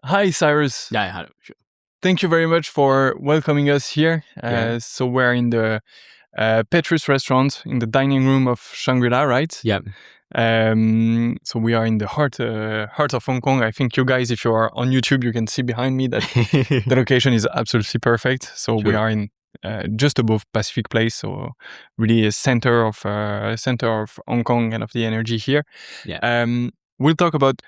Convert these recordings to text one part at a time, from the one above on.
Hi, Cyrus. Yeah, hello. Sure. Thank you very much for welcoming us here. Yeah. So we're in the Petrus restaurant in the dining room of Shangri-La, right? Yeah. So we are in the heart of Hong Kong. I think you guys, if you are on YouTube, you can see behind me that the location is absolutely perfect. So we True. are in just above Pacific Place, so really a center of Hong Kong and of the energy here. Yeah. We'll talk about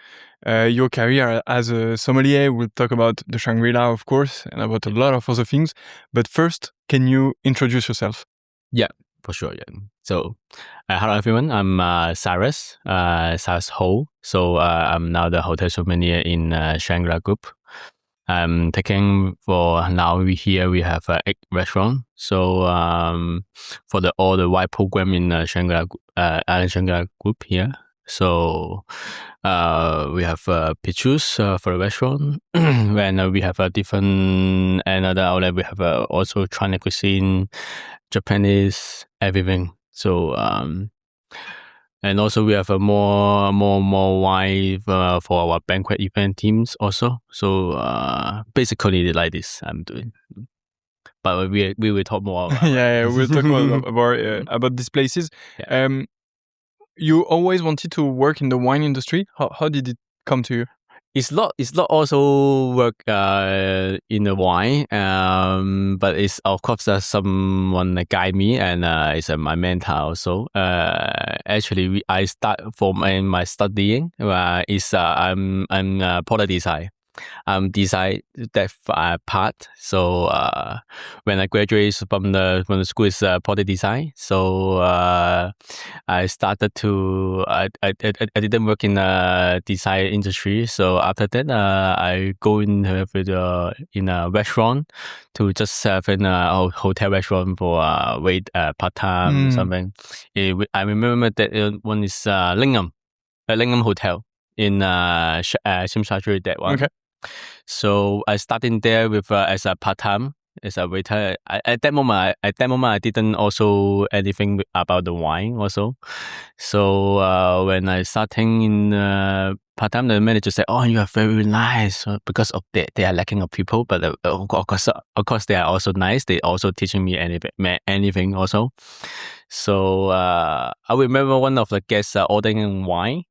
your career as a sommelier. We'll talk about the Shangri-La, of course, and about a lot of other things. But first, can you introduce yourself? Yeah, for sure. Yeah. So, hello everyone. I'm Cyrus Ho. So I'm now the hotel sommelier in Shangri-La Group. I'm taking for now. We have 8 restaurants. So for all the wine program in Shangri-La Island Shangri-La Group here. So we have Petrus for the restaurant. When we have a different another outlet, we have also Chinese cuisine, Japanese, everything. So and also we have a more wine for our banquet event teams also. So basically like this I'm doing. But we will talk more about yeah, we'll talk about these places. Yeah. You always wanted to work in the wine industry. How did it come to you? It's not also work in the wine, but it's of course someone that guide me, and it's my mentor also. Actually, I start from my studying. I'm product design. Design that part. So when I graduated from the school is product design. So I started to I didn't work in the design industry. So after that I go in a restaurant to just serve in a hotel restaurant for wait part time something. I remember that one is Lingham Hotel in Shimsha, that one. Okay. So I started there with as a part time as a waiter. At that moment, I didn't also anything about the wine also. So when I starting in part time, the manager said, "Oh, you are very nice," because of they are lacking of people. But of course, they are also nice. They also teaching me anything also. So I remember one of the guests ordering wine.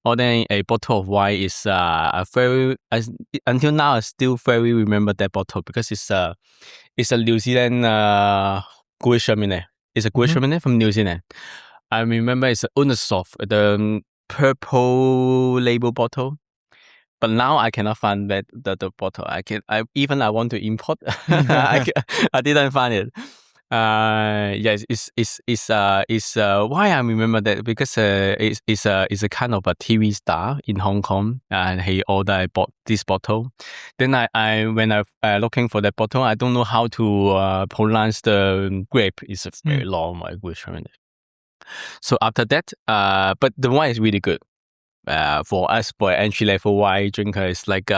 Ordering a bottle of wine is until now I still very remember that bottle because it's a New Zealand Group Chardonnay. It's a Group Chardonnay from New Zealand. I remember it's Unisoft, the purple label bottle. But now I cannot find the bottle. I want to import. I didn't find it. Yes, it's why I remember that because it's a kind of a TV star in Hong Kong, and I bought this bottle. Then when I looking for that bottle, I don't know how to pronounce the grape. It's a very long language. So after that, but the wine is really good. For us, for entry level wine drinker, it's like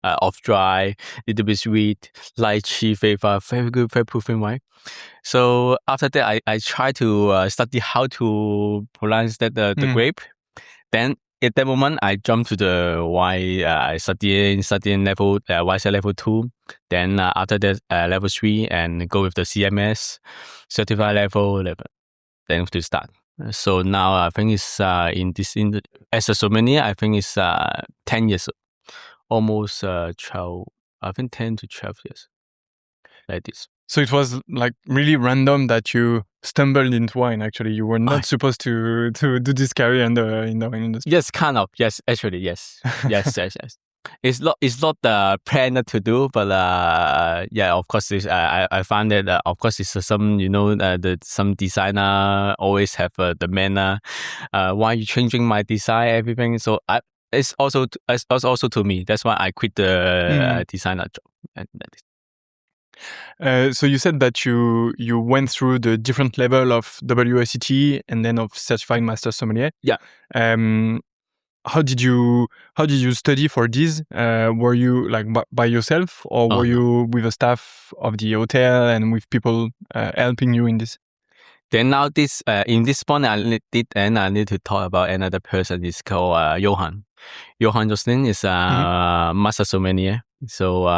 off dry, little bit sweet, lychee flavor, very good, very proven wine. So after that, I try to study how to pronounce the grape. Then at that moment, I jump to the wine studying level YSET level 2. Then after that, level 3, and go with the CMS certified level 11. Then to start. So now I think it's as a sommelier, I think it's 10 years, almost 12. I think 10 to 12 years, like this. So it was like really random that you stumbled into wine. Actually, you were not supposed to do this career in the wine industry. Yes, kind of. Yes, actually, yes. Yes. It's not the plan to do, but yeah, of course, I find that of course it's some some designer always have the manner. Why you changing my design everything? So it's also to me. That's why I quit the designer job. So you said that you went through the different level of WSET and then of certified master sommelier. Yeah. How did you study for this? Were you like by yourself, or were you with a staff of the hotel and with people helping you in this? Then now this in this point I need to talk about another person. It's called Yohann. Yohann Jousselin is a master sommelier. So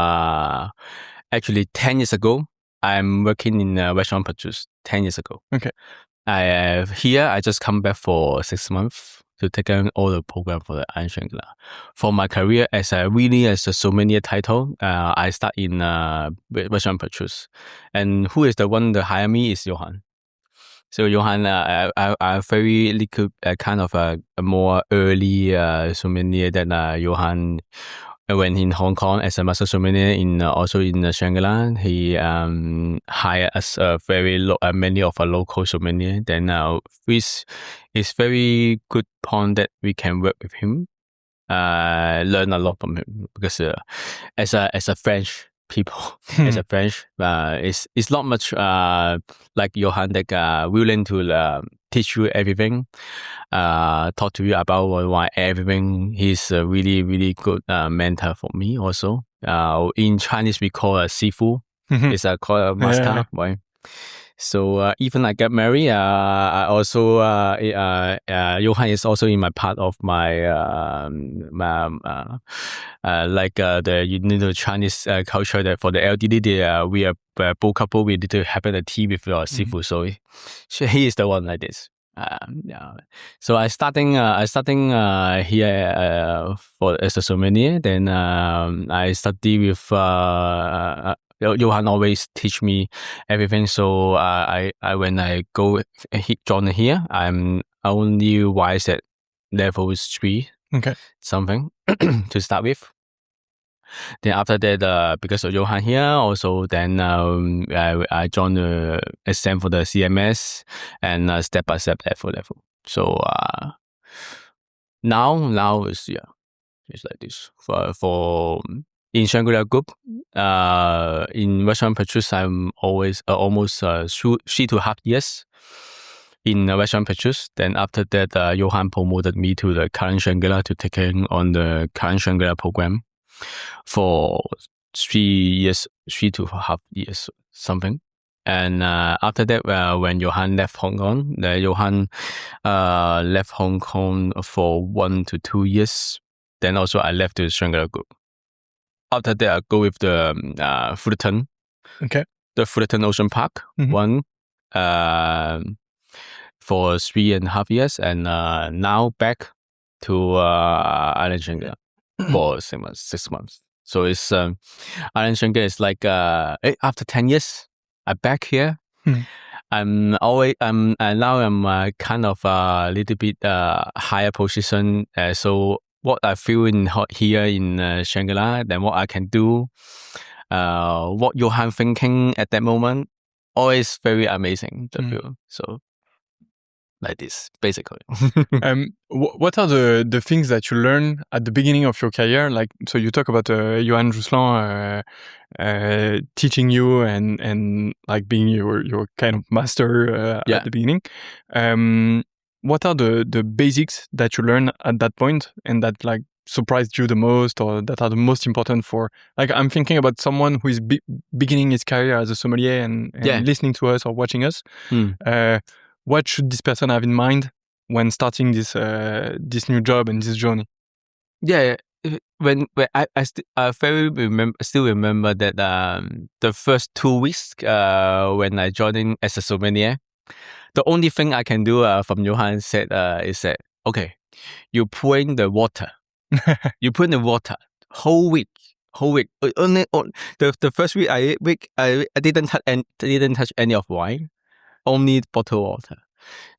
actually 10 years ago, I'm working in restaurant Petrus 10 years ago. Okay. Here I just come back for 6 months to take on all the program for the Island Shangri-La. For my career as a sommelier title, I start in restaurant Petrus. And who is the one that hire me is Yohann. So Yohann, I very little kind of a more early sommelier than Yohann. When in Hong Kong as a master sommelier in also in Shangri-La, he hired us many of our local sommelier. Then which is very good point that we can work with him, learn a lot from him because as a French people, as a French, it's not much like Yohann that willing to teach you everything, talk to you about why everything. He's a really, really good mentor for me also. In Chinese, we call a sifu. It's called a master, right? So even I get married, I also Yohann is also in my part of my the Chinese culture that for the LDD we are both couple, we need to have a tea with sifu. So he is the one like this. So I starting here for as a sommelier. Then I study with Yohann always teach me everything. So I when I go join here, I'm only wise at level 3, something to start with. Then after that, because of Yohann here, also then I joined the exam for the CMS and step by step level. So now is it's like this for in Shangri-La Group. In restaurant Petrus, I'm always almost 3.5 years in restaurant Petrus. Then after that, Yohann promoted me to the current Shangri-La to take on the current Shangri-La program for 3.5 years, something. And after that, when Yohann left Hong Kong, Yohann left Hong Kong for 1 to 2 years. Then also I left the Shangri-La Group. After that, I go with the Fullerton. Okay. The Fullerton Ocean Park one for 3.5 years, and now back to Island Shangri-La for 6 months. So it's Island Shangri-La is like after 10 years, I'm back here. I'm kind of a little bit higher position. So what I feel here in Shangri-La, then what I can do, what Yohann thinking at that moment, always very amazing to feel. So like this, basically. What are the things that you learn at the beginning of your career? Like, so you talk about Yohann Jousselin teaching you and like being your kind of master at the beginning. What are the basics that you learn at that point and that like surprised you the most, or that are the most important for, like, I'm thinking about someone who is beginning his career as a sommelier and listening to us or watching us. What should this person have in mind when starting this new job and this journey? Yeah, when I still remember that the first 2 weeks when I joined in as a sommelier, the only thing I can do from Yohann said is that, okay, you pour in the water. You put in the water whole week. Only the first week I didn't touch any of wine, only bottled water.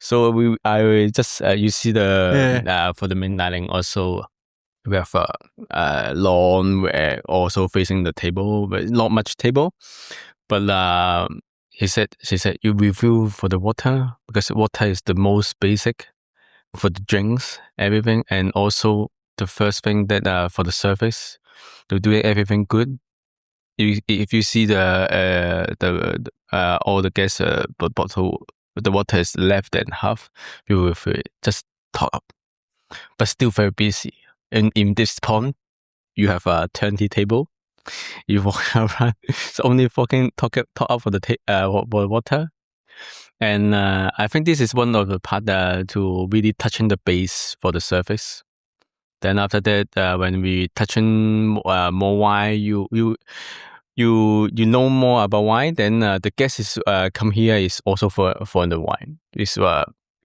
So I just you see the for the main dining also we have a lawn where also facing the table, but not much table. But she said you review for the water, because water is the most basic for the drinks, everything, and also the first thing that for the service, to do everything good. If you see the all the guests bottle, the water is less than half, you will just top up, but still very busy. And in this pond, you have a 20 table. You walk around, it's only fucking top up for the water. And I think this is one of the part to really touching the base for the surface. Then after that, when we touching more wine, you know more about wine. Then the guest is come here is also for the wine. It's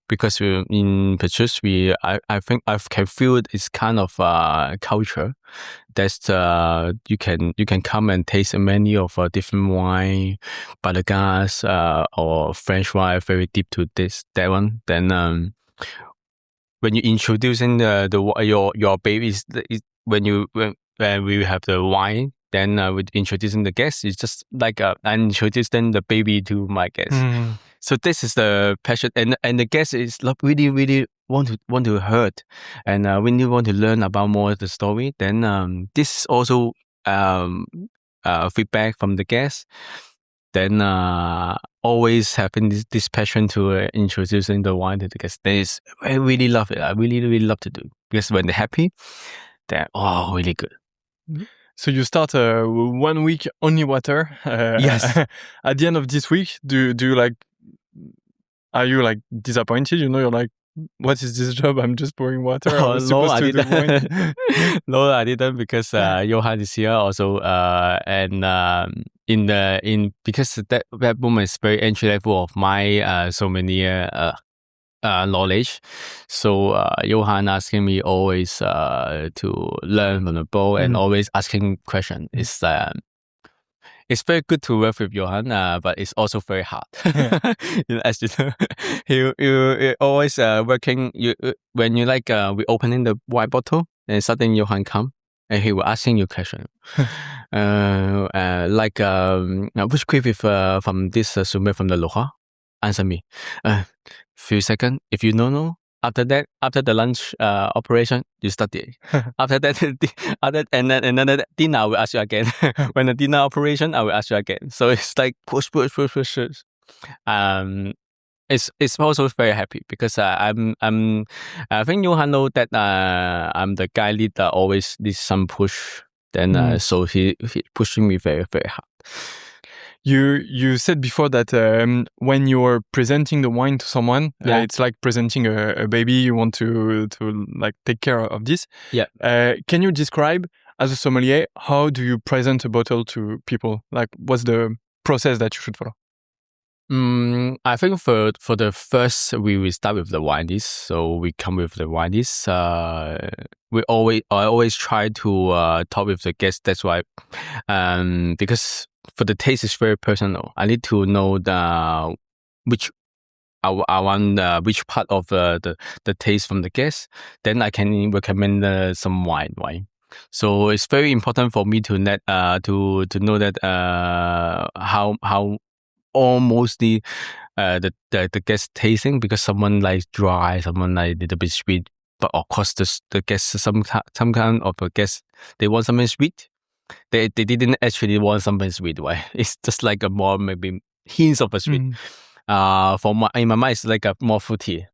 because in Petrus, I think I can feel it's kind of culture that you can come and taste many of different wine, Balagas or French wine, very deep to that one. Then when you introducing your babies, when we have the wine, then with introducing the guests, it's just like I introducing the baby to my guests. So this is the passion, and the guest is really want to heard, and when you want to learn about more of the story, then this is also feedback from the guests. Then always having this passion to introducing the wine to the guests. I really love it. I really love to do, because when they're happy, they're really good. So you start 1 week only water. Yes. At the end of this week, do you like? Are you like disappointed? You know, you're like, what is this job? I'm just pouring water. I was supposed to do wine. No, I didn't, because Yohann is here also, and because that moment is very entry level of my sommelier knowledge. So Yohann asking me always to learn from the book and always asking questions. It's very good to work with Yohann, but it's also very hard. As you know, he always working. When you like we opening the wine bottle, and suddenly Yohann come and he will asking you question. Like which quick with from this sommelier from the Loire, answer me. Few seconds. If you don't know, after the lunch operation, you study. After that, and then dinner, I will ask you again. When the dinner operation, I will ask you again. So it's like push. It's also very happy, because I think Yohann know that I'm the guy leader, always need some push. Then so he pushing me very hard. You said before that when you're presenting the wine to someone, it's like presenting a baby. You want to like take care of this. Yeah. Can you describe, as a sommelier, how do you present a bottle to people? Like, what's the process that you should follow? I think for the first, we start with the wine list. So we come with the wine list. I always try to talk with the guests. That's why, because for the taste is very personal. I need to know which part of the taste from the guest. Then I can recommend some wine. So it's very important for me to know that how almost the guest tasting, because someone like dry, someone like a little bit sweet. But of course, the guest, some kind of a guest, they want something sweet. They didn't actually want something sweet, right? It's just like a more maybe hints of a sweet. In my mind, it's like a more fruity.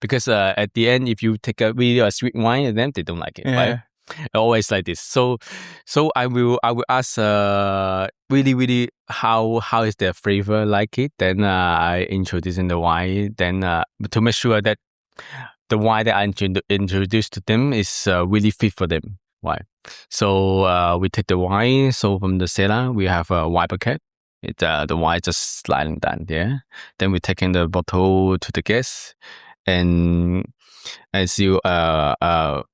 Because at the end, if you take a really sweet wine, then they don't like it, right? Always like this. So I will ask really how is their flavor like it. Then I introduce in the wine. Then to make sure that the wine that I introduce to them is really fit for them. Why? So we take the wine. So from the cellar, we have a wine bucket. The wine just sliding down there. Then we take in the bottle to the guests, and as you how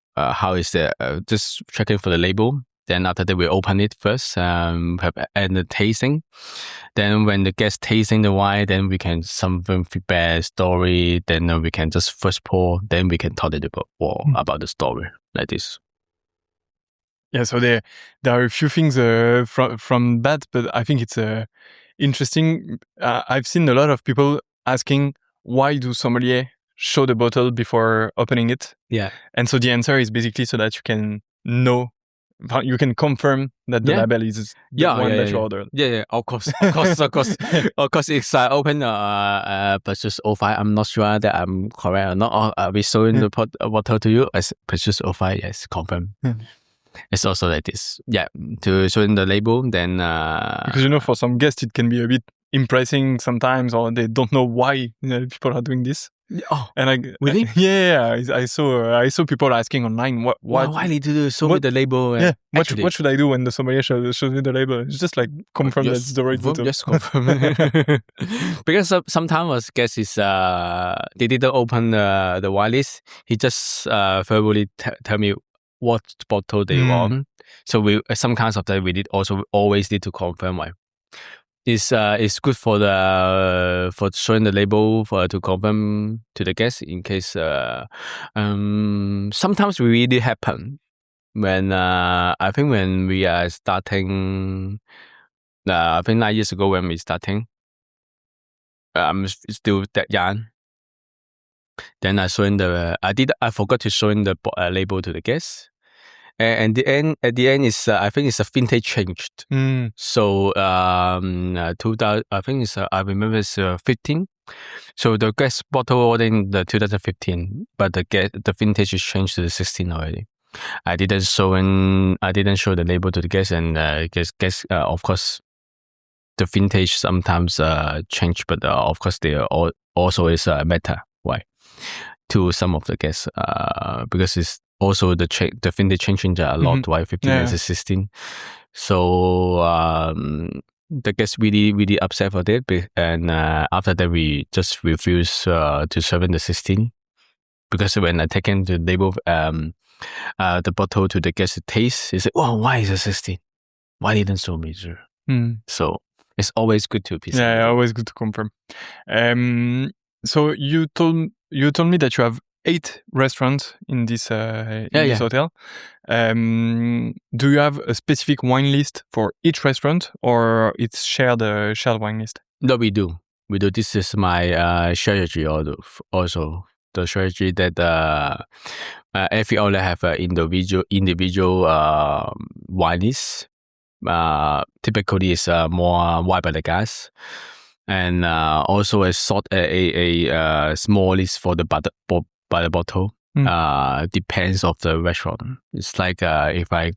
is it? Just checking for the label. Then after that, we open it first. And the tasting. Then when the guest tasting the wine, then we can something feedback story. Then we can just first pour. Then we can talk a little bit more about the story like this. Yeah, so there are a few things from that, but I think it's interesting. I've seen a lot of people asking, why do sommelier show the bottle before opening it? Yeah. And so the answer is basically so that you can know, you can confirm that the label is the one that you ordered. Yeah, of course. If I open Petrus 05, I'm not sure that I'm correct or not. Are we showing the bottle to you as Petrus 05? Yes, confirm. It's also like this. Yeah, to show in the label, then... because, for some guests, it can be a bit impressing sometimes, or they don't know why people are doing this. Oh, and really? I saw people asking online Why need to show me the label? Yeah, what should I do when the sommelier shows me the label? It's just like confirm that's the right bottle. Just confirm. Because sometimes guess is they didn't open the wine list. He just verbally tell me what bottle they want. So we some kinds of that we did also always need to confirm why. It's good for showing the label to confirm to the guest in case sometimes we really happen when I think when we are starting I think 9 years ago when we starting I'm still that young. Then I forgot to show the label to the guests. And at the end is I think it's a vintage changed. So 2000 I think it's I remember it's 15. So the guest bottle order in the 2015, but the vintage is changed to the 16 already. I didn't show the label to the guests, and guests of course the vintage sometimes change, but of course they also is better. Why? To some of the guests because it's also the vintage changing a lot. Why 15 and 16? So the guests really upset for that, and after that we just refuse to serve in the 16 because when I take in the label the bottle to the guest taste, he said, "Oh, why is it 16? Why didn't show me, sir?" So it's always good to be. Always good to confirm. So you told me that you have 8 restaurants in this this hotel. Do you have a specific wine list for each restaurant, or it's shared wine list? No, we do. This is my strategy also. The strategy that every outlet have an individual wine list. Typically is more wine by the gas, and also a small list for the by the bottle. Depends of the restaurant. It's like if I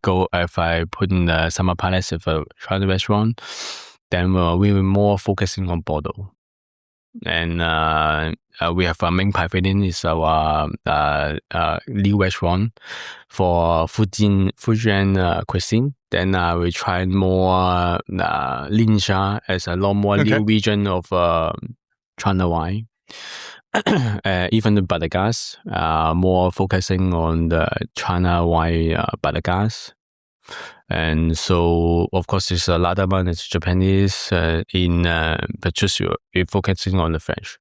put in the Summer Palace of a China restaurant, then we were more focusing on bottle. And we have a main pavilion is our new restaurant for Fujian cuisine. Then we try more Ningxia as a lot more new region of China wine. Even the Badagas, more focusing on the China wine Badagas. And so, of course, there's a lot of one is Japanese but just we're focusing on the French.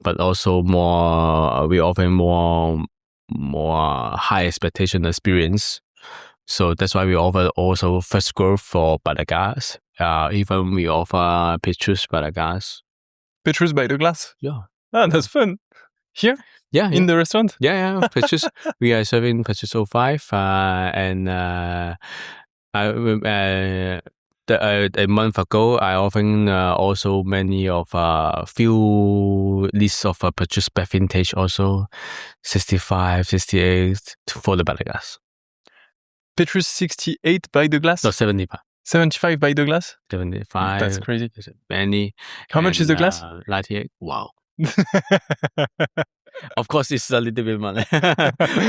But also we offer more high expectation experience. So that's why we offer also first growth for Badagas. Even we offer Petrus Badagas. Petrus by the glass? Yeah. Ah, that's fun. Here? Yeah. In the restaurant? Yeah. Petrus. We are serving Petrus 05 and a month ago, I often also many of few lists of Petrus back vintage also 65, 68 for the Badagas. Petrus 68 by the glass? No, 75. 75 by the glass? 75. That's crazy. Many. How much is the glass? 98. Wow. Of course, it's a little bit money.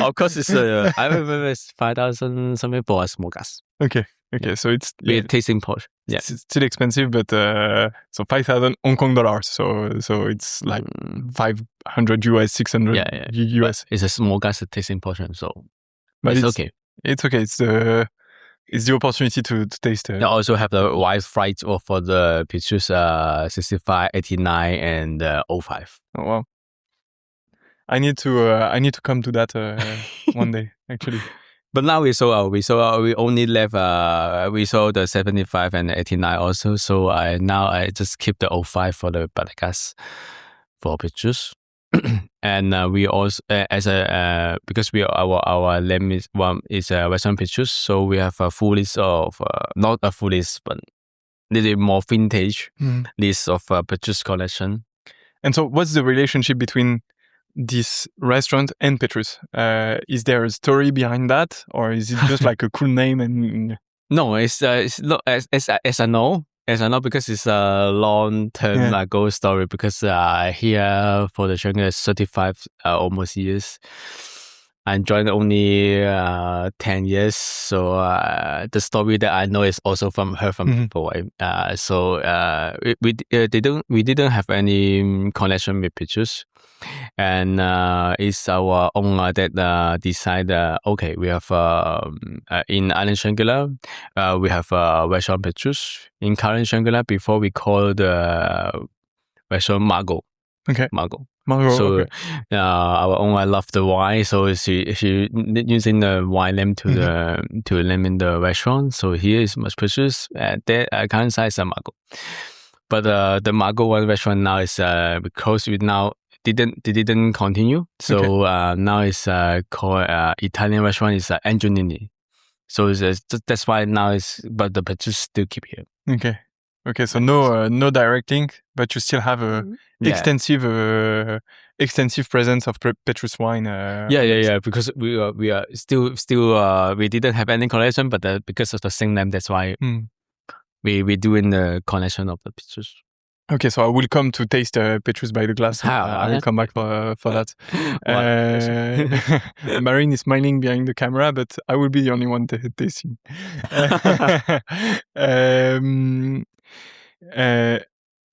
Of course, it's I remember it's 5,000 something for a small glass. Okay, so it's tasting portion. Yeah, it's still expensive, but so 5,000 Hong Kong dollars. So it's like 500 US, 600 US. But it's a small glass tasting portion, so but it's okay. It's okay. It's the opportunity to taste. I also have the wide flight for the Petrus 65, 89, and 05. Oh wow! I need to come to that one day actually. But now we only left we sold the 75 and 89 also. So I just keep the 05 for the Badagas for Petrus. And we also because our name is Western Petrus, so we have a full list of not a full list but little more vintage list of Petrus collection. And so, what's the relationship between this restaurant and Petrus? Is there a story behind that, or is it just like a cool name? And no, it's not as I know. As I know, because it's a long-term goal story. Because here for the Shangri-La is 35 almost years. I joined only 10 years, so the story that I know is also from before. We didn't have any connection with Petrus, and it's our owner that decided. Okay, we have in Island Shangri-La, we have restaurant Petrus. In current Shangri-La, before we call the restaurant Margot. Okay. Margot. So our owner loved the wine, so she using the wine name to the name in the restaurant. So here is much Petrus. There current size is Margot, but the Margot one restaurant now is because we now didn't continue. So now it's called Italian restaurant is Angiolini. So that's why now but the Petrus still keep here. Okay, so no direct link, but you still have a extensive presence of Petrus wine. Because we are still we didn't have any connection, but because of the same name, that's why we doing the connection of the Petrus. Okay, so I will come to taste Petrus by the glass. I will come back for that. Marine is smiling behind the camera, but I will be the only one tasting.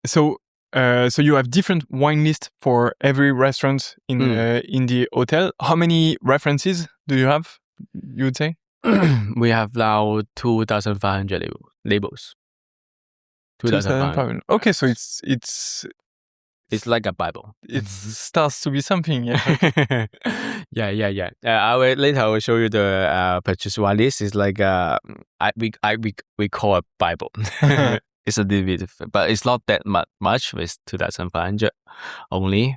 So you have different wine lists for every restaurant in the hotel. How many references do you have, you would say? We have now 2,500 labels. 2,500. Okay, so it's like a Bible. It starts to be something, yeah. Yeah. Later I will show you the Petrus wine list. It's like we call a Bible. It's a little bit, but it's not that much. It's 2,500 only.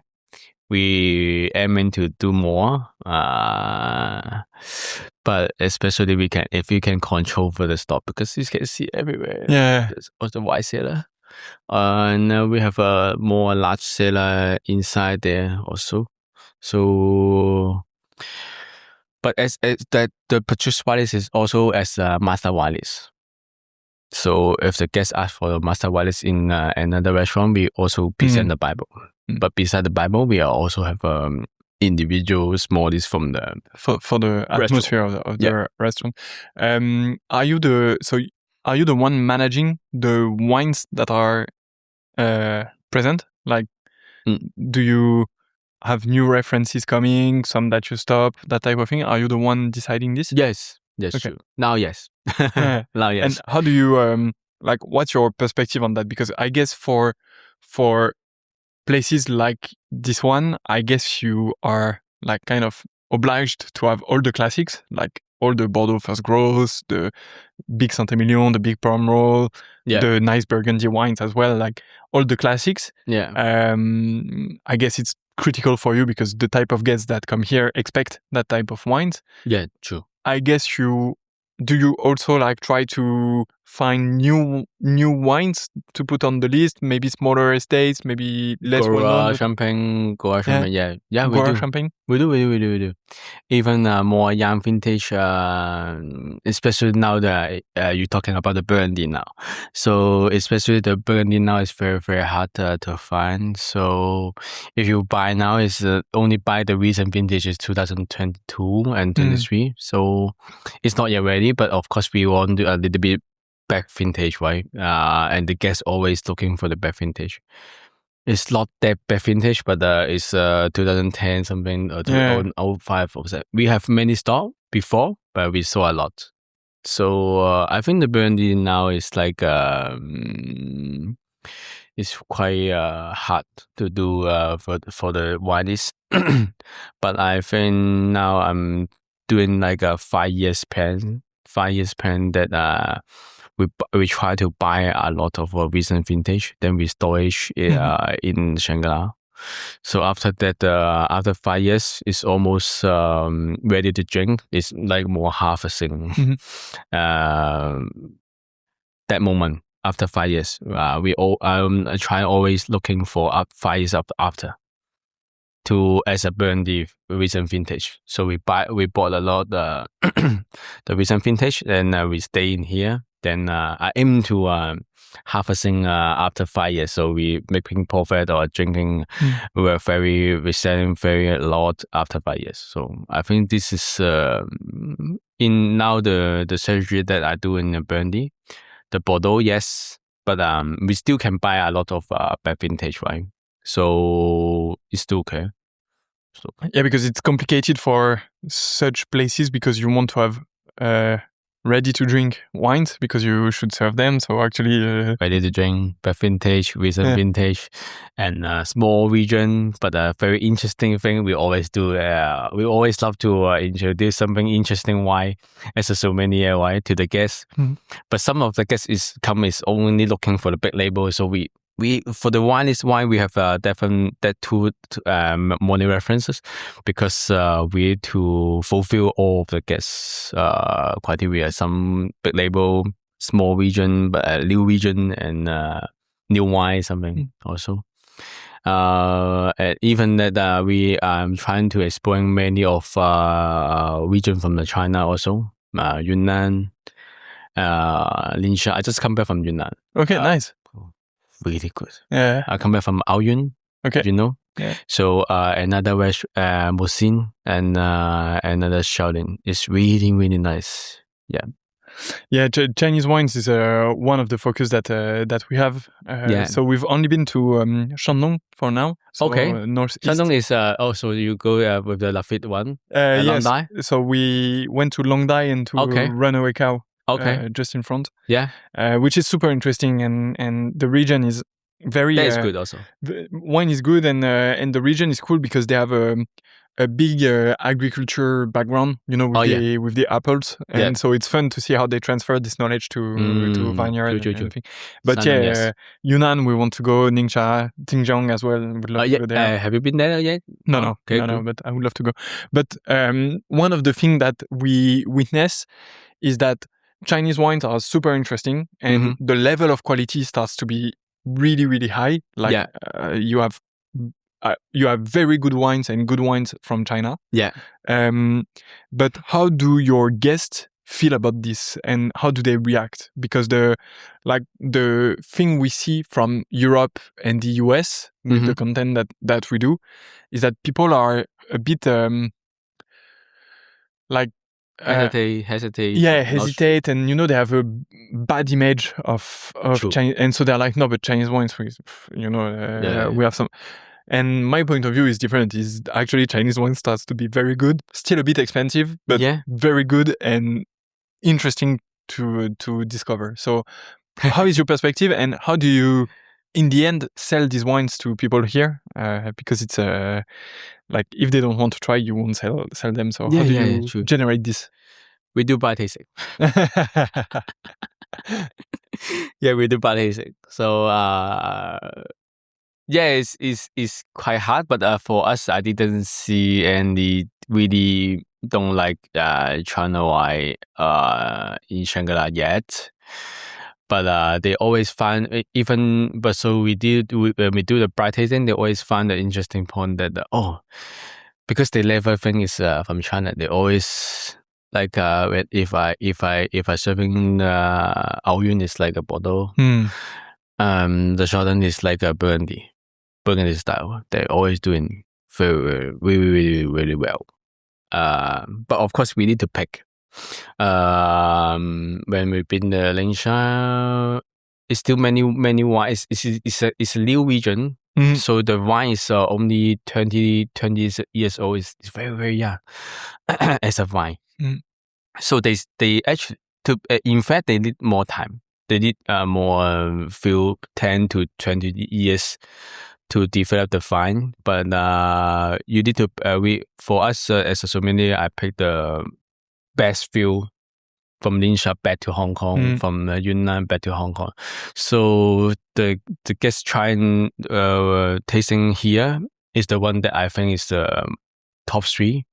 We aiming to do more, but especially if we can control for the stock, because you can see everywhere. Yeah. There's also white cellar, and we have a more large cellar inside there also. So, but as that the Petrus wine list is also as a master wine list. So if the guest asks for the master wine list in another restaurant, we also present the Bible. But beside the Bible, we also have individual small list from the for the atmosphere of the restaurant. Are you the one managing the wines that are present? Like, do you have new references coming, some that you stop, that type of thing? Are you the one deciding this? Yes, true. Now, yes. Now, yes. And how do you what's your perspective on that? Because I guess for places like this one, I guess you are like kind of obliged to have all the classics, like all the Bordeaux First Growth, the big Saint-Emilion, the big Pomerol, the nice Burgundy wines as well, like all the classics. Yeah. I guess it's critical for you because the type of guests that come here expect that type of wines. Yeah, true. I guess do you also like try to find new wines to put on the list? Maybe smaller estates, maybe less well-known. Champagne, Goa Champagne, yeah, we Goa do. Champagne. We do. Even more young vintage, especially now that you're talking about the Burgundy now. So especially the Burgundy now is very, very hard to find. So if you buy now, it's only buy the recent vintage is 2022 and 23. So it's not yet ready, but of course we want to a little bit back vintage, right? And the guests always looking for the back vintage. It's not that back vintage, but it's 2010 something or 2005. We have many stock before, but we saw a lot. So I think the Burgundy now is like it's quite hard to do for the wines. But I think now I'm doing like a 5 years plan. 5 years plan that we try to buy a lot of recent vintage, then we storage in Shangri-La. So after that, after 5 years, it's almost ready to drink. It's like more harvesting. That moment after 5 years, I try always looking for 5 years after to as a Burgundy recent vintage. So we bought a lot the recent vintage, and we stay in here. Then I aim to harvesting after 5 years. So we making profit or drinking. We're selling very a lot after 5 years. So I think this is in now the surgery that I do in Burgundy, the Bordeaux, yes, but we still can buy a lot of bad vintage wine. So it's still okay. So. Yeah, because it's complicated for such places because you want to have ready to drink wines because you should serve them. So actually, ready to drink, bad vintage, recent vintage, and small region. But a very interesting thing we always do. We always love to introduce something interesting wine as a sommelier wine to the guests. But some of the guests is only looking for the big label. So we for the wine we have two money references because we need to fulfill all of the guests criteria. Some big label, small region, but new region, and new wine something also. Even that we are trying to explore many of region from the China also, Yunnan, Ningxia. I just come back from Yunnan. Okay, nice. Really good. Yeah. I come back from Aoyuan. Okay. You know? Yeah. So another Moussin and another Shaolin. It's really, really nice. Yeah. Yeah, Chinese wines is one of the focus that we have. So we've only been to Shandong for now. So, okay. Northeast. Shandong is so you go with the Lafite one. Yes. Longdai? So we went to Longdai and to Runaway Cow. Okay. Just in front. Yeah. Which is super interesting, and the region is very. That is good also. Wine is good, and the region is cool because they have a big agriculture background, with the apples, and so it's fun to see how they transfer this knowledge to vineyard and everything. But Yunnan, we want to go. Ningxia, Xinjiang as well. Would love to go there. Have you been there yet? No, but I would love to go. But one of the things that we witness is that Chinese wines are super interesting, and the level of quality starts to be really, really high. Like you have very good wines and good wines from China. Yeah. But how do your guests feel about this, and how do they react? Because the thing we see from Europe and the US with the content that we do is that people are a bit hesitate. Yeah, hesitate, and they have a bad image of Chinese, and so they're like, no, but Chinese wines, we have some. And my point of view is different. Is actually Chinese wine starts to be very good, still a bit expensive, but very good and interesting to discover. So, how is your perspective, and how do you, in the end, sell these wines to people here? Because it's if they don't want to try, you won't sell them. So how do you generate this? We do bar tasting. Yeah, we do bar tasting. So it's quite hard, but for us, I didn't see any really don't like China wine in Shangri-La yet. But they always find when we do the bright tasting, they always find the interesting point that because they never think it's from China, they always like if I serving Aoyuan is like a Bordeaux, the Chardonnay is like a Burgundy style. They're always doing very, really, really, really well. But of course we need to pick. When we've been the Ningxia, it's still many wines. It's a new region, so the wine is only 20 years old. It's very, very young as a wine. So they actually in fact they need more time. They need more few 10 to 20 years to develop the vine. But you need to for us as a sommelier, I picked the best view from Ningxia back to Hong Kong, from Yunnan back to Hong Kong. So the guest trying tasting here is the one that I think is the top 3.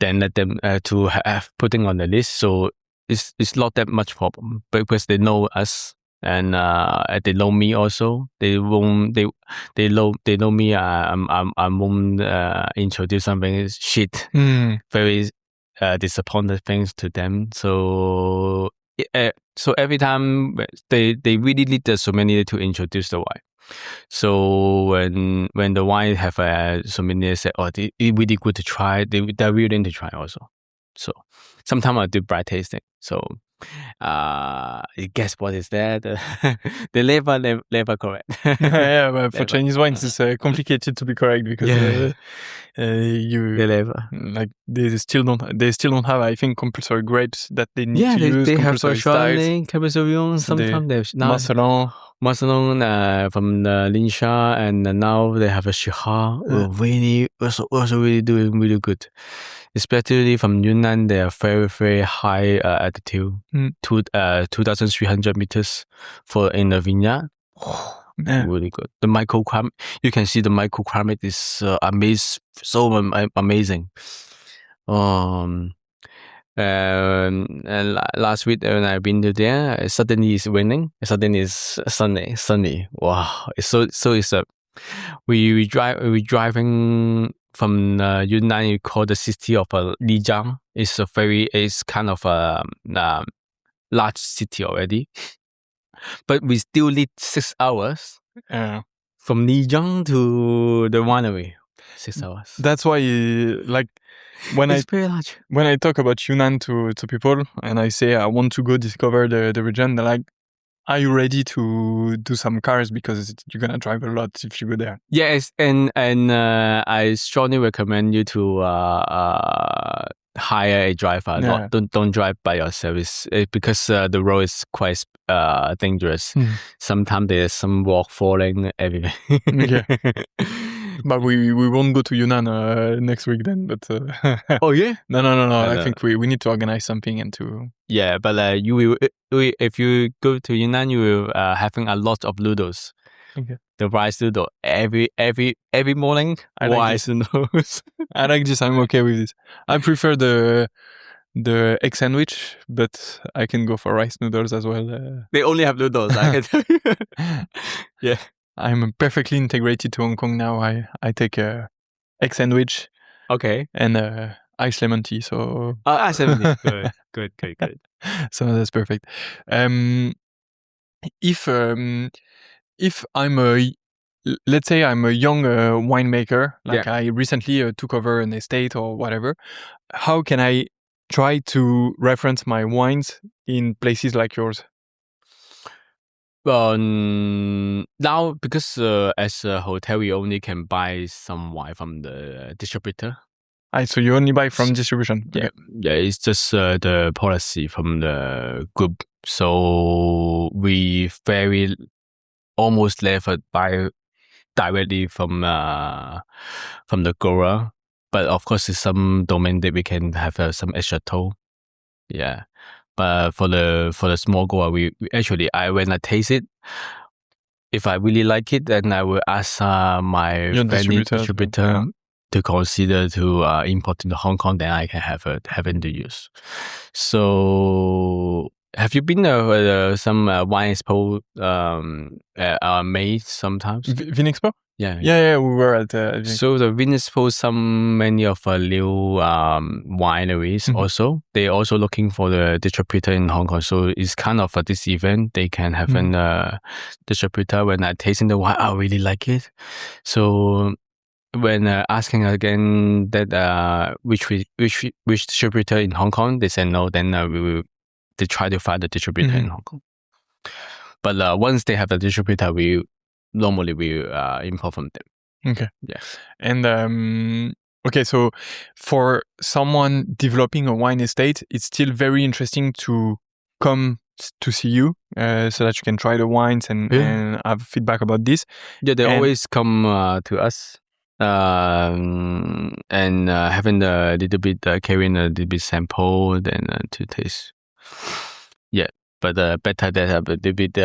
Then let them to have putting on the list. So it's not that much problem because they know us and they know me also. They won't they know me. I won't introduce something shit. Very disappointed things to them. So So every time they really need the sommelier to introduce the wine. So when the wine have a sommelier say, oh, it really good to try, they're willing to try also. So sometimes I do blind tasting. So guess what is that? They never correct. Yeah, but for Never. Chinese wines, it's complicated to be correct because They never. like they still don't have, I think, compulsory grapes that they need to use. They have compulsory styles. Chardonnay, Cabernet Sauvignon. So Sometimes they have Marcelin. from the Ningxia, and now they have a Shiha. Also really doing really good. Especially from Yunnan, they are very, very high altitude, 2,300 meters in the vineyard. Yeah. Really good. The microclimate, you can see the microclimate is amazing. And last week when I've been to there, suddenly it's raining. Suddenly it's sunny. Wow! We driving from Yunnan. You call the city of Lijiang. It's kind of a large city already, but we still need 6 hours. From Lijiang to the winery. 6 hours. That's why, like, it's very large. When I talk about Yunnan to people and I say I want to go discover the region, they're like, are you ready to do some cars because you're gonna drive a lot if you go there? Yes, and I strongly recommend you to hire a driver. Yeah. Don't drive by yourself. Because the road is quite dangerous. Sometimes there's some rock falling everywhere. Okay. But we won't go to Yunnan next week then. But oh yeah, no. I think we need to organize something and to. Yeah, but you will if you go to Yunnan, you will having a lot of noodles. Okay. The rice noodle every morning. Rice noodles. I like this. I'm okay with this. I prefer the egg sandwich, but I can go for rice noodles as well. They only have noodles. I can tell you. Yeah. I'm perfectly integrated to Hong Kong now. I take a egg sandwich. Okay. And iced lemon tea. So. Iced lemon tea. Good. So that's perfect. If let's say I'm a young winemaker, like I recently took over an estate or whatever, how can I try to reference my wines in places like yours? Now, because as a hotel, we only can buy some wine from the distributor. So you only buy from distribution? Yeah, it's just the policy from the group. So we almost never buy directly from the grower. But of course, in some domain that we can have some extra toll. Yeah. But for the small grower, when I taste it, if I really like it, then I will ask my distributor to consider to import into Hong Kong. Then I can have it to use. So, have you been some wine expo made sometimes? Vin Expo? Yeah, we were at so the Vin Expo, many of new wineries also. They're also looking for the distributor in Hong Kong. So it's kind of this event. They can have a distributor. When I tasting the wine, I really like it. So when asking again that which distributor in Hong Kong, they said no. Then they try to find the distributor in Hong Kong. But once they have the distributor, we import from them. Okay. Yeah. And okay, so for someone developing a wine estate, it's still very interesting to come to see you so that you can try the wines and have feedback about this. Yeah, they always come to us and having a little bit, carrying a little bit sample then to taste. Yeah, but better that have a little bit.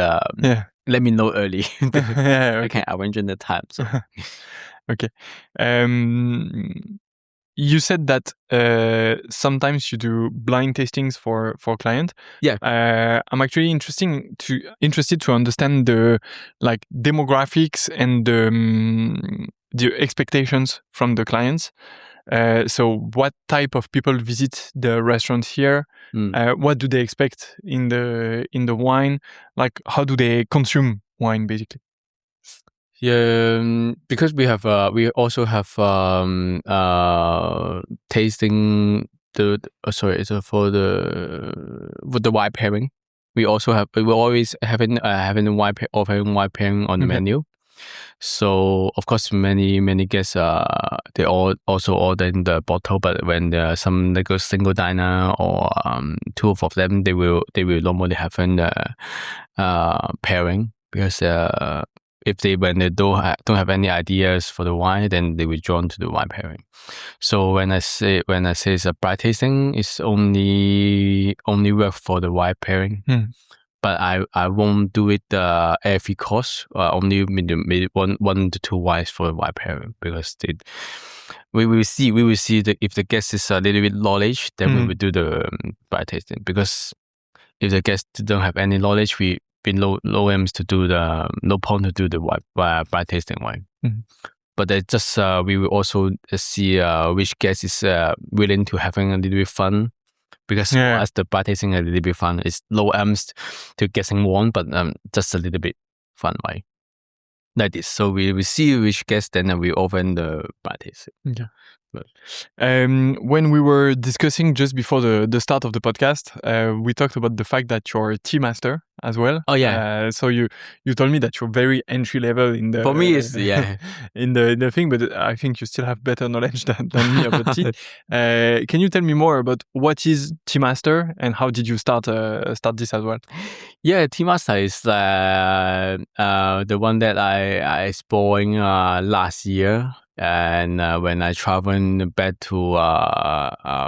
Let me know early. I can arrange in the time. So. Okay. You said that sometimes you do blind tastings for clients. Yeah. I'm actually interested to understand the demographics and the expectations from the clients. So what type of people visit the restaurant here? What do they expect in the wine? Like, how do they consume wine, basically? Yeah, because we also have tasting it's for the wine pairing. We always having offering wine pairing on the menu. So of course many guests they all also order in the bottle, but when there are some like a single diner or two of them, they will normally have the pairing, because when they don't have any ideas for the wine, then they will drawn to the wine pairing. So when I say it's a blind tasting, it's only work for the wine pairing. But I won't do it every course. Only maybe one to two wines for the wine pairing, because we will see if the guest is a little bit knowledge, then we will do the blind tasting. Because if the guest don't have any knowledge, we no aims to do no point to do the blind tasting wine. But they just we will also see which guest is willing to having a little bit fun. Because for us, the blind tasting is a little bit fun. It's low aims to getting one, but just a little bit fun, right? Like this. So we see which guest, then we open the blind tasting. Yeah. When we were discussing just before the start of the podcast, we talked about the fact that you're a tea master as well. Oh yeah. So you told me that you're very entry level in the. For me, it's in the thing, but I think you still have better knowledge than me about tea. Can you tell me more about what is tea master and how did you start this as well? Yeah, tea master is the one that I exploring last year. And when I traveled back to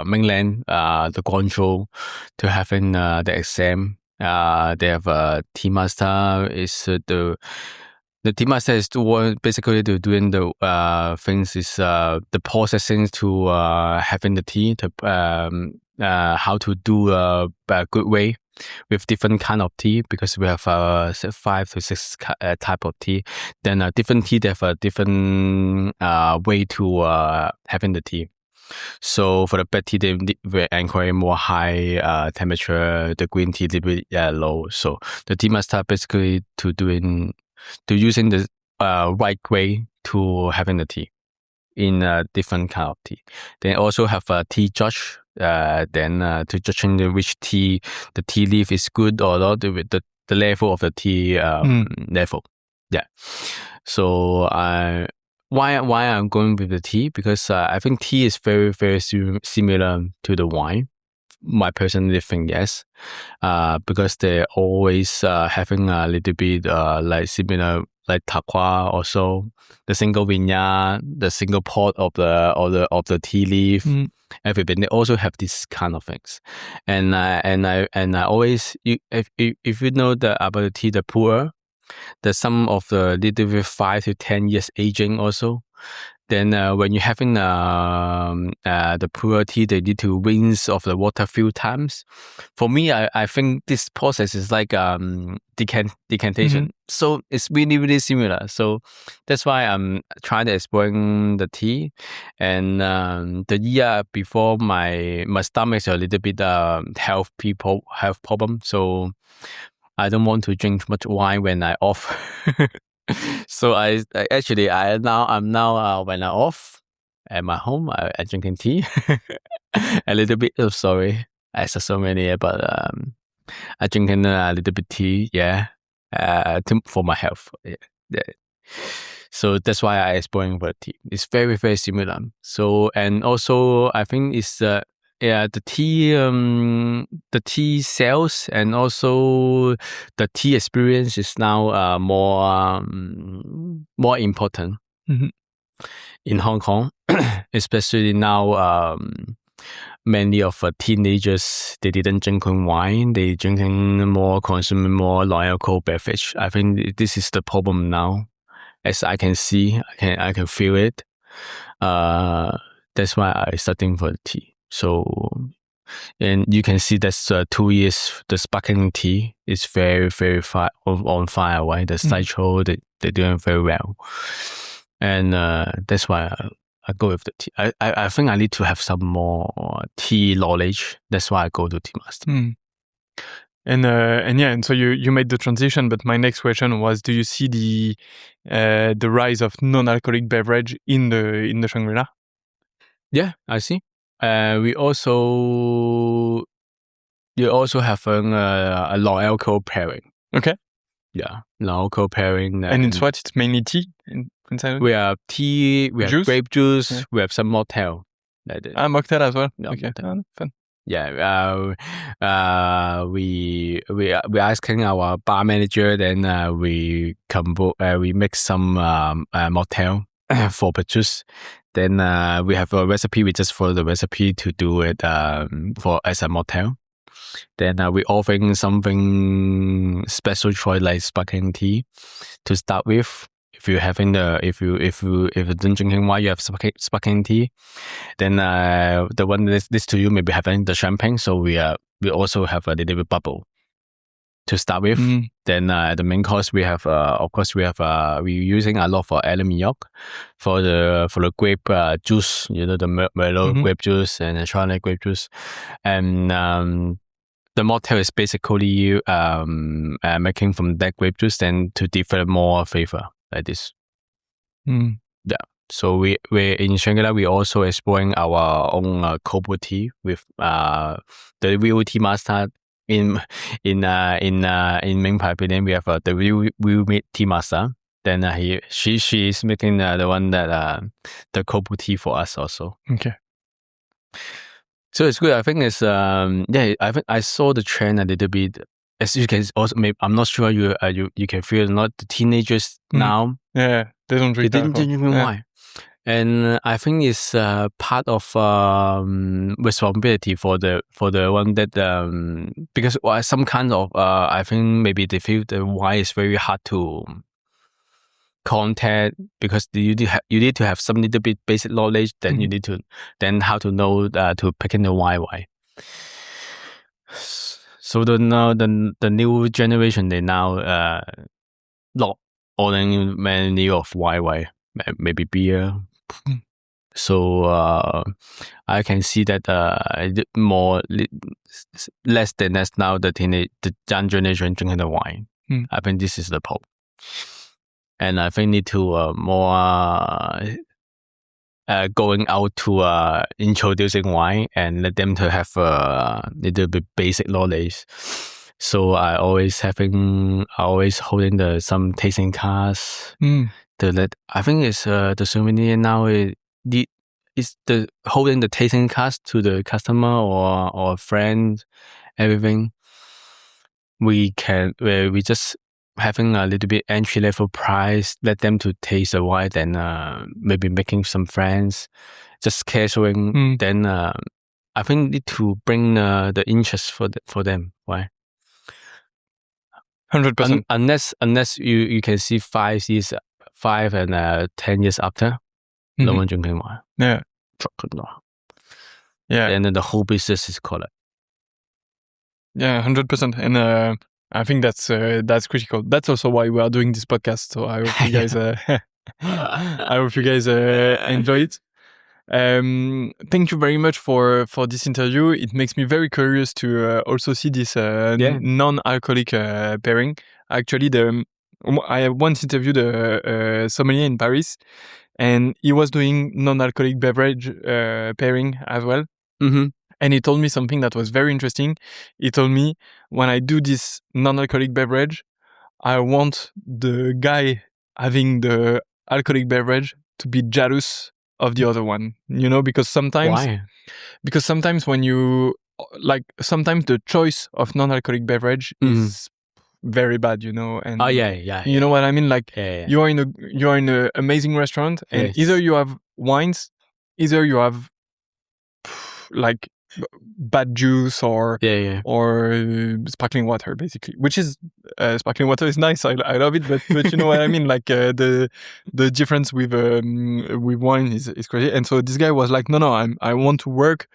mainland, the Guangzhou, to having the exam, they have a tea master. Is the tea master is basically doing the things is the processing to having the tea, to how to do a good way with different kind of tea, because we have 5 to 6 type of tea. Then different tea, they have a different way to having the tea. So for the black tea, they require more high temperature. The green tea, little bit low. So the tea master basically using the right way to having the tea in a different kind of tea. They also have a tea judge. Then to judging which tea, the tea leaf is good or not, the level of the tea level. Yeah. So why I'm going with the tea, because I think tea is very very similar to the wine. My personal think, yes, because they're always having a little bit like similar, like terroir, also the single vineyard, the single pot of the tea leaf, everything. They also have these kind of things, and I always, if you know about the tea, the pu'er, there's some of the little bit 5 to 10 years aging also. Then when you're having the pu'er tea, they need to rinse off the water a few times. For me, I think this process is like decantation. So it's really, really similar. So that's why I'm trying to explore the tea. And the year before, my stomach is a little bit health problem. So I don't want to drink much wine when I off. So I'm now when I'm off at my home, I drinking tea. A little bit. Oh, sorry, I said so many, but I drinking a little bit tea. Yeah, for my health. Yeah. So that's why I exploring for tea. It's very very similar. So, and also I think it's the tea sales and also the tea experience is now more important in Hong Kong, especially now. Many of teenagers, they didn't drink wine, they consuming more non-alcohol beverage. I think this is the problem now, as I can see, I can feel it. That's why I studying for tea. So, and you can see that's 2 years, the sparkling tea is very, very on fire, right? The Cyrus Ho, they're doing very well. And that's why I go with the tea. I think I need to have some more tea knowledge. That's why I go to tea master. And so you made the transition, but my next question was: do you see the rise of non-alcoholic beverage in the Shangri-La? Yeah, I see. You also have a low alcohol pairing. Okay. Yeah, low alcohol pairing. And it's what? It's mainly tea inside. We have tea. We have grape juice. Yeah. We have some mocktail. Mocktail as well. Yeah, okay, fun. Yeah, we asking our bar manager. Then we make some mocktail for Petrus. Then we have a recipe. We just follow the recipe to do it as a mocktail. Then we offering something special choice like sparkling tea to start with. If you're don't drinking wine, you have sparkling tea. Then the one this to you maybe having the champagne. So we also have a little bit bubble to start with. Then the main course we have we're using a lot for almond milk for the grape juice. The Merlot grape juice and the Chardonnay grape juice, and the mocktail is basically making from that grape juice then to develop more flavor like this. Yeah. So we in Shangri-La we also exploring our own cocoa tea with the real tea master in Mingpai Pavilion. We have the real tea master. Then she is making the one that the cocoa tea for us also. Okay. So it's good. I think it's I think I saw the trend a little bit. As you can also, maybe I'm not sure you can feel not the teenagers now. Yeah, they don't drink wine, and I think it's part of responsibility for the one that because some kind of I think maybe they feel the wine is very hard to contact because you need to have some little bit basic knowledge. Then you need to how to know to pick in the wine. So the new generation they now not ordering many of wine, maybe beer. So I can see that less than less now the young generation drinking the wine. I think this is the problem. And I think need to more going out to introducing wine and let them to have a little bit basic knowledge. So I always holding some tasting cards to let. I think it's the Sommelier now is the holding the tasting cards to the customer or friend, everything. We just having a little bit entry level price, let them to taste the wine, then maybe making some friends, just casualing. Then I think need to bring the interest for them. Why? 100%. Unless you can see 5 years, 5 and 10 years after, no one drinking wine. Yeah. Yeah. And then the whole business is called. Yeah, 100%. And I think that's critical. That's also why we are doing this podcast. So I hope you guys, enjoy it. Thank you very much for this interview. It makes me very curious to also see this non-alcoholic pairing. Actually, I once interviewed a sommelier in Paris, and he was doing non-alcoholic beverage pairing as well. And he told me something that was very interesting. He told me, when I do this non-alcoholic beverage, I want the guy having the alcoholic beverage to be jealous of the other one, because sometimes... Why? Because sometimes when sometimes the choice of non-alcoholic beverage is very bad, and you know what I mean? You are in an amazing restaurant, and either you have wines, either you have bad juice or sparkling water, basically. Which is sparkling water is nice. I love it, but you know what I mean. The difference with wine is crazy. And so this guy was like, no, I want to work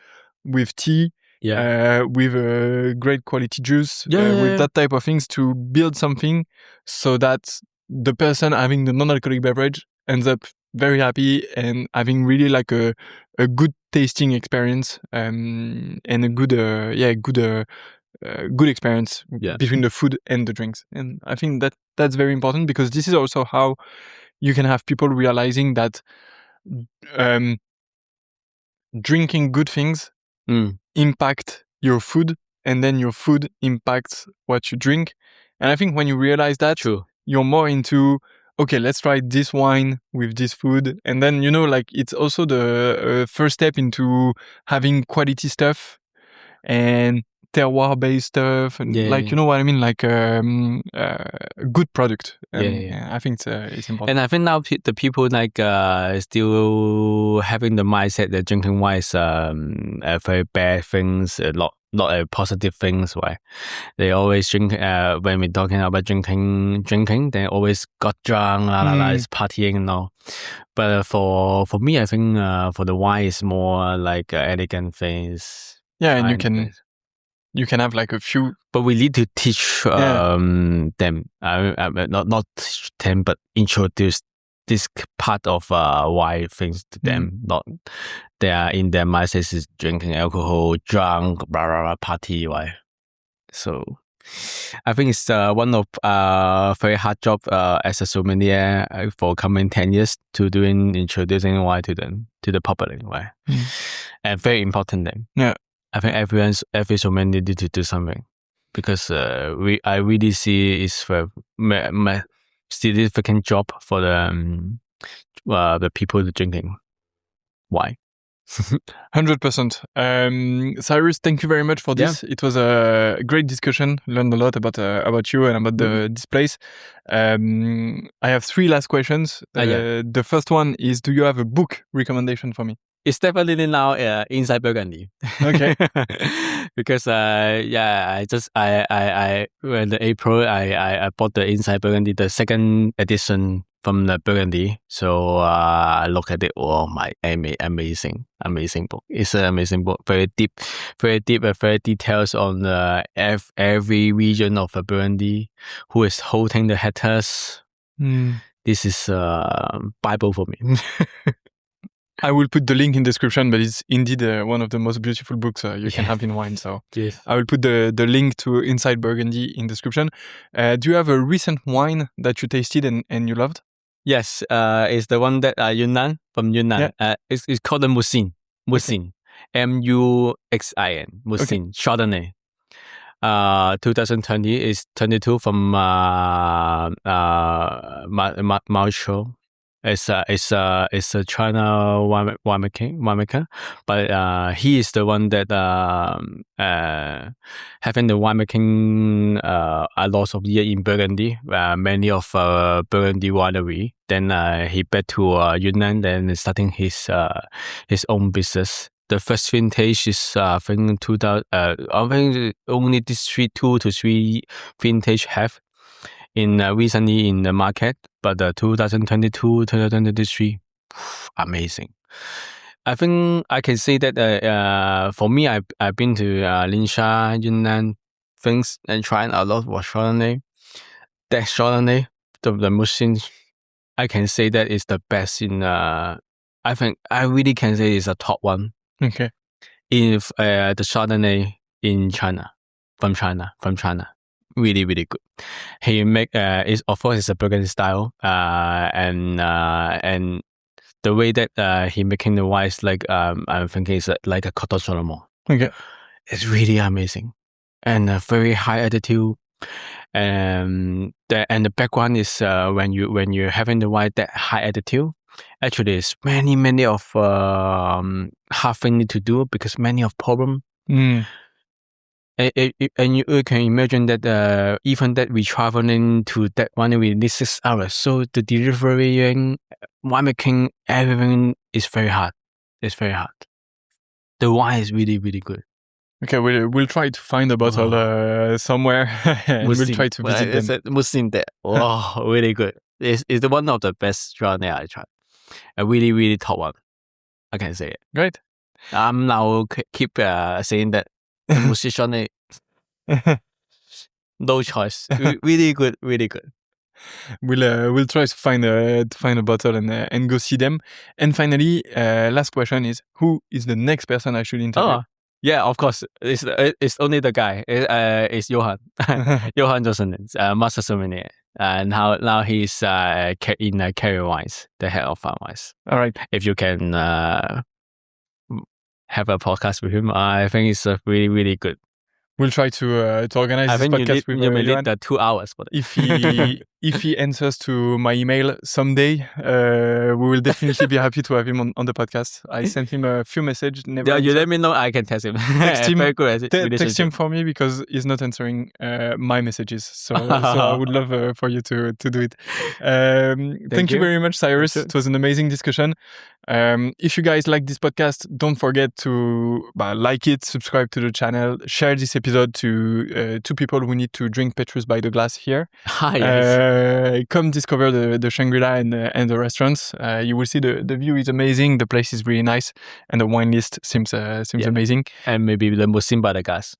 with tea, with great quality juice, with that type of things to build something so that the person having the non-alcoholic beverage ends up very happy and having really like a good tasting experience and a good good experience between the food and the drinks. And I think that's very important, because this is also how you can have people realizing that drinking good things impact your food, and then your food impacts what you drink. And I think when you realize that, you're more into, okay, let's try this wine with this food. And then, like, it's also the first step into having quality stuff and terroir-based stuff, and you know what I mean, like a good product. I think it's important. And I think now the people like still having the mindset that drinking wine is a very bad things, not a positive things. Right? They always drink when we're talking about drinking. They always got drunk, is partying and all. But for me, I think for the wine is more like elegant things. Yeah, and you can have like a few, but we need to teach them. Not teach them, but introduce this part of why things to them. Not they are in their mindset is drinking alcohol, drunk, blah blah blah, party. Why? So I think it's one of very hard job as a sommelier for coming 10 years to introducing wine to the public. Why? And very important thing. Yeah. I think every sommelier needed to do something, because I really see it's a significant job for the people drinking wine. 100%. Cyrus, thank you very much for this. It was a great discussion. Learned a lot about you and about this place. I have 3 last questions. The first one is, do you have a book recommendation for me? It's definitely now Inside Burgundy. Okay. Because when the April I bought the Inside Burgundy, the second edition from the Burgundy. So I look at it. Oh my, amazing book. It's an amazing book. Very deep, very details on every region of the Burgundy. Who is holding the hectares? This is Bible for me. I will put the link in the description, but it's indeed one of the most beautiful books you can have in wine. So I will put the link to Inside Burgundy in the description. Do you have a recent wine that you tasted and you loved? Yes, it's the one that Yunnan, from Yunnan. Yeah. It's called the Muxin. Muxin. Muxin. Muxin. Chardonnay. 2020 is 22 from Maocho. It's a China winemaker, but he is the one that having the winemaking a lot of year in Burgundy, many of Burgundy winery. Then he back to Yunnan, then starting his own business. The first vintage is I think 2000. I think only this 2 to 3 vintage have in recently in the market, but 2022, 2023, amazing. I think I can say that for me, I've been to Ningxia, Yunnan, things, and trying a lot of Chardonnay. That Chardonnay, the Muxin, I can say that is the best in. I think I really can say it's a top one. Okay. In the Chardonnay in China, from China. Really, really good. He make is of course it's a Burgundy style, and the way that he making the wine is like I'm thinking it's like a Coteau Solomon. Okay, it's really amazing, and a very high altitude. And the background is when you're having the wine that high altitude. Actually, it's many of hard thing to do because many of problem. And you can imagine that even that we traveling to that one we need 6 hours. So the delivering, winemaking, everything is very hard. It's very hard. The wine is really, really good. Okay, we'll try to find a bottle somewhere and we'll try to visit them. Muxin there. Oh, really good. It's the one of the best Chardonnay I tried. A really, really top one. I can say it. Great. I'm now keep saying that Muxin Chardonnay. No choice. Really good, really good. We'll try to find a bottle and go see them. And finally, last question is, who is the next person I should interview? Oh, yeah, of course. It's only the guy. It's Yohann. Yohann Jousselin, master sommelier. And now he's in Carrier Wines, the head of Farm Wines. All right. If you can have a podcast with him, I think it's really, really good. We'll try to organize this podcast with you may Yohann. need the 2 hours for that. If he answers to my email someday, we will definitely be happy to have him on the podcast. I sent him a few messages. Yeah, you let me know. I can text him. Text him. Very good. Text him for me because he's not answering my messages. So I would love for you to do it. Thank you very much, Cyrus. It was an amazing discussion. If you guys like this podcast, don't forget to like it, subscribe to the channel, share this episode to people who need to drink Petrus by the glass here. Yes. Come discover the Shangri-La and the restaurants. You will see the view is amazing, the place is really nice, and the wine list seems amazing. And maybe the Musim by the glass.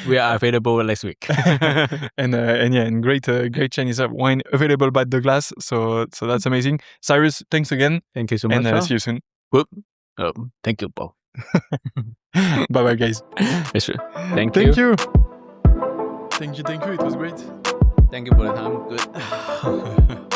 We are available next week. and great Chinese wine available by the glass. So that's amazing. Cyrus, thanks again. Thank you so much. And see you soon. Thank you, Paul. Bye, guys. Yes, sure. Thank you. Thank you. Thank you. It was great. Thank you for the time. Good.